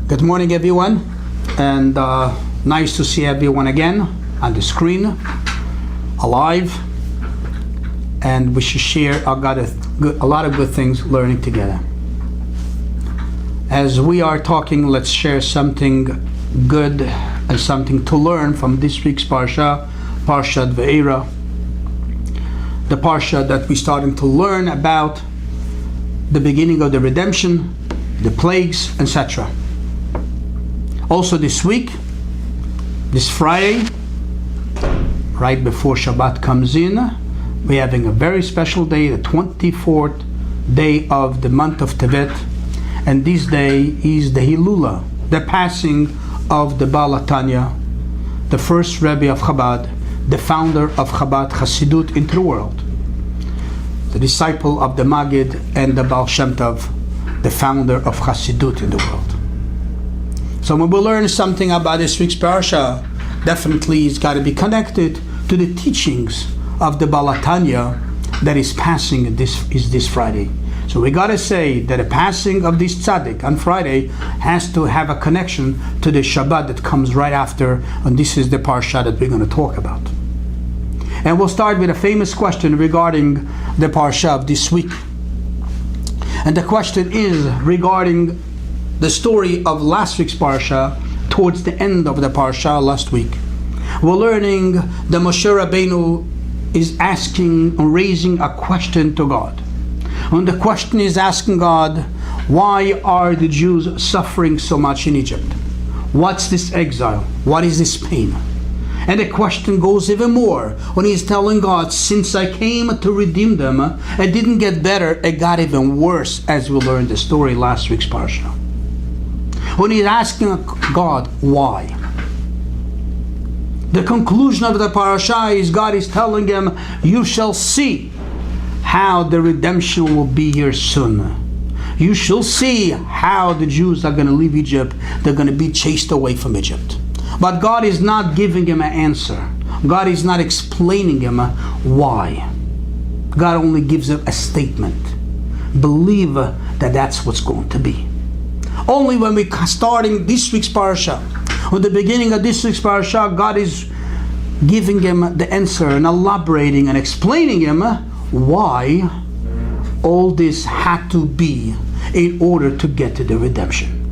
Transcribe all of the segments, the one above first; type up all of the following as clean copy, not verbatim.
Good morning, everyone, and nice to see everyone again on the screen, alive, and we should share a lot of good things learning together. As we are talking, let's share something good and something to learn from this week's Parshat Va'eira, the Parsha that we're starting to learn about the beginning of the redemption, the plagues, etc. Also this week, this Friday, right before Shabbat comes in, we're having a very special day, the 24th day of the month of Tevet, and this day is the Hilula, the passing of the Baal HaTanya, the first Rebbe of Chabad, the founder of Chabad Hasidut into the world, the disciple of the Maggid and the Baal Shem Tov, the founder of Hasidut in the world. So when we learn something about this week's parasha, definitely it's got to be connected to the teachings of the Baal HaTanya that is passing this Friday. So we got to say that the passing of this tzaddik on Friday has to have a connection to the Shabbat that comes right after, and this is the parsha that we're going to talk about. And we'll start with a famous question regarding the parsha of this week. And the question is regarding the story of last week's parsha, towards the end of the parsha last week. We're learning that Moshe Rabbeinu is asking and raising a question to God. And the question is asking God, why are the Jews suffering so much in Egypt? What's this exile? What is this pain? And the question goes even more when he's telling God, since I came to redeem them, it didn't get better, it got even worse, as we learned the story last week's parsha. When he's asking God, why? The conclusion of the parasha is God is telling him, you shall see how the redemption will be here soon. You shall see how the Jews are going to leave Egypt. They're going to be chased away from Egypt. But God is not giving him an answer. God is not explaining him why. God only gives him a statement. Believe that that's what's going to be. Only when we're starting this week's parasha, at the beginning of this week's parasha, God is giving him the answer and elaborating and explaining him why all this had to be in order to get to the redemption.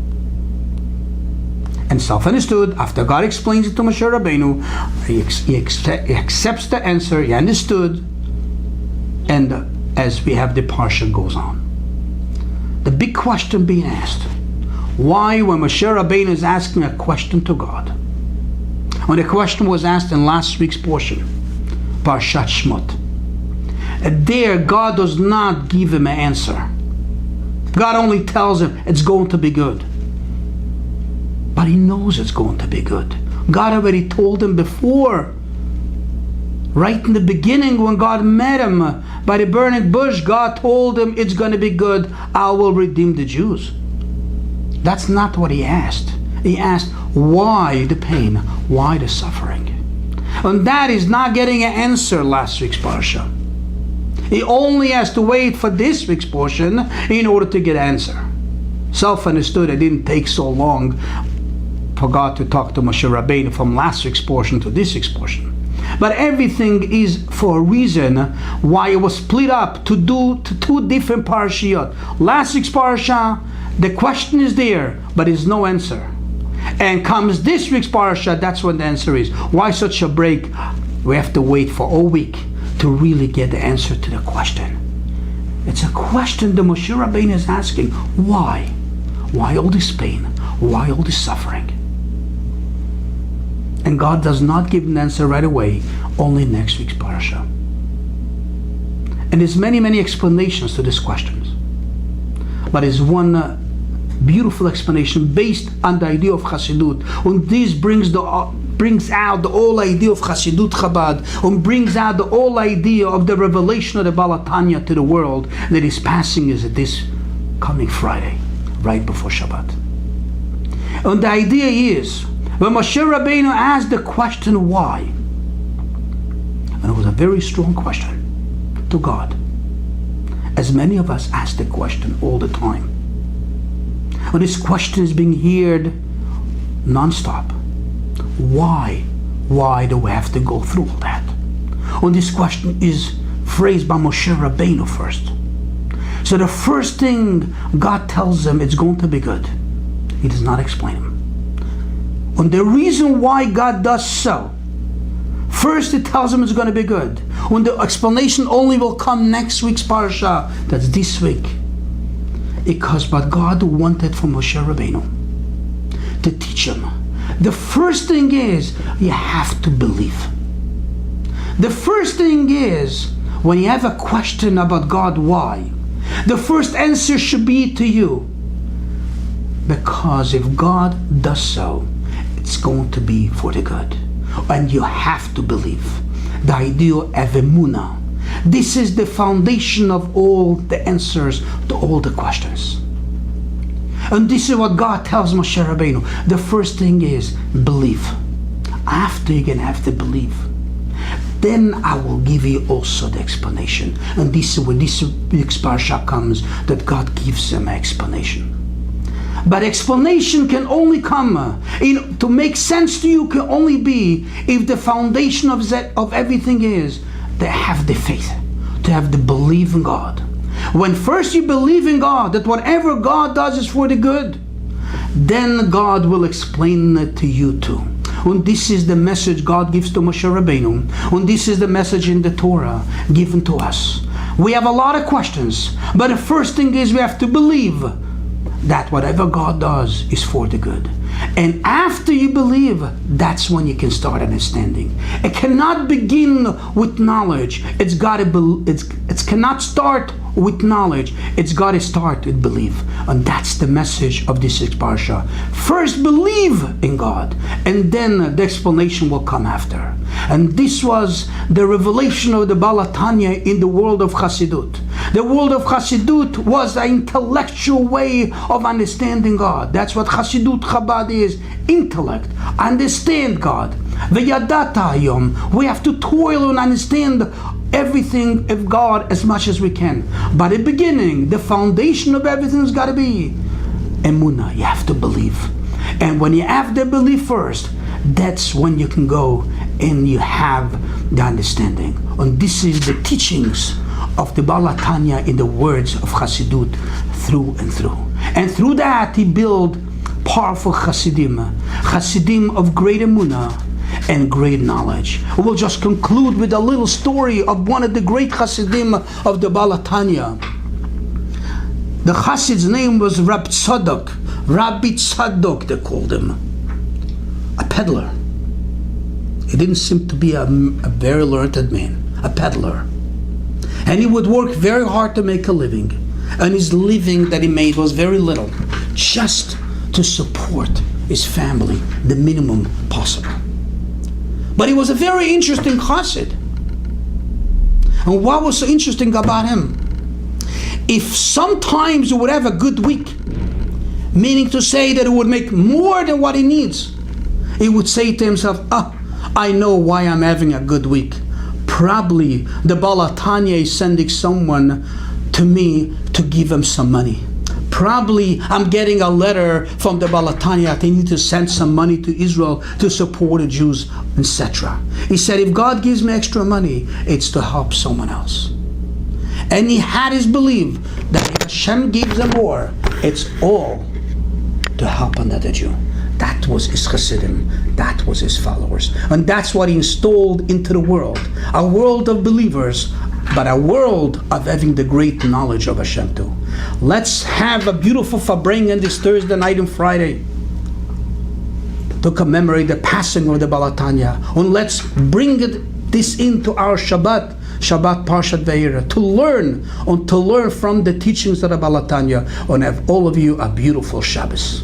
And self-understood, after God explains it to Moshe Rabbeinu, he accepts the answer, he understood, and as we have the parsha goes on. The big question being asked, why when Moshe Rabbeinu is asking a question to God? When the question was asked in last week's portion, Parshat Shmot, there God does not give him an answer. God only tells him it's going to be good. But he knows it's going to be good. God already told him before. Right in the beginning when God met him by the burning bush, God told him it's going to be good. I will redeem the Jews. That's not what he asked. He asked, why the pain? Why the suffering? And that is not getting an answer last week's parsha. He only has to wait for this week's portion in order to get an answer. Self-understood, it didn't take so long for God to talk to Moshe Rabbeinu from last week's portion to this week's portion. But everything is for a reason why it was split up to two different parashiyot. Last week's parasha, the question is there, but there's no answer. And comes this week's parasha, that's when the answer is. Why such a break? We have to wait for a week to really get the answer to the question. It's a question that Moshe Rabbeinu is asking. Why? Why all this pain? Why all this suffering? And God does not give an answer right away, only next week's parasha. And there's many explanations to these questions. But there's one beautiful explanation based on the idea of Hasidut. And this brings out the whole idea of Hasidut Chabad, and brings out the whole idea of the revelation of the Baal HaTanya to the world that is passing is this coming Friday, right before Shabbat. And the idea is, when Moshe Rabbeinu asked the question why, and it was a very strong question to God, as many of us ask the question all the time. When this question is being heard non-stop. Why? Why do we have to go through all that? When this question is phrased by Moshe Rabbeinu first. So the first thing God tells him, it's going to be good. He does not explain him. And the reason why God does so, first it tells him it's going to be good. When the explanation only will come next week's parsha, that's this week. Because what God wanted from Moshe Rabbeinu, to teach him. The first thing is, you have to believe. The first thing is, when you have a question about God, why? The first answer should be to you. Because if God does so, it's going to be for the good. And you have to believe. The idea of emunah. This is the foundation of all the answers to all the questions. And this is what God tells Moshe Rabbeinu. The first thing is believe. After you're going to have to believe, then I will give you also the explanation. And this is when this week's parsha comes, that God gives them an explanation. But explanation can only come, to make sense to you can only be if the foundation of everything is to have the faith, to have the belief in God. When first you believe in God, that whatever God does is for the good, then God will explain it to you too. And this is the message God gives to Moshe Rabbeinu. And this is the message in the Torah given to us. We have a lot of questions, but the first thing is we have to believe that whatever God does is for the good. And after you believe, that's when you can start understanding. It cannot begin with knowledge. It cannot start with knowledge. It's got to start with belief. And that's the message of this parsha. First believe in God, and then the explanation will come after. And this was the revelation of the Baal HaTanya in the world of Chassidut. The world of Chassidut was an intellectual way of understanding God. That's what Chassidut Chabad is, intellect, understand God. V'yadata hayom, we have to toil and understand everything of God as much as we can. But at the beginning, the foundation of everything has got to be emunah. You have to believe. And when you have the belief first, that's when you can go and you have the understanding. And this is the teachings of the Baal HaTanya in the words of Chassidut through and through. And through that, he built powerful Chassidim of great emunah and great knowledge. We'll just conclude with a little story of one of the great Chassidim of the Baal HaTanya. The Chassid's name was Rabbi Tzadok, they called him. A peddler. He didn't seem to be a very learned man, a peddler. And he would work very hard to make a living. And his living that he made was very little, just to support his family, the minimum possible. But he was a very interesting chassid. And what was so interesting about him? If sometimes he would have a good week, meaning to say that he would make more than what he needs, he would say to himself, I know why I'm having a good week. Probably the Baal HaTanya is sending someone to me to give him some money. Probably I'm getting a letter from the Baal HaTanya. They need to send some money to Israel to support the Jews, etc. He said, if God gives me extra money, it's to help someone else. And he had his belief that if Hashem gives him more, it's all to help another Jew. That was his Chassidim. That was his followers. And that's what he installed into the world. A world of believers, but a world of having the great knowledge of Hashem too. Let's have a beautiful Farbrengen this Thursday night and Friday to commemorate the passing of the Baal HaTanya. And let's bring this into our Shabbat Parshat Va'eira, to learn from the teachings of the Baal HaTanya, and have all of you a beautiful Shabbos.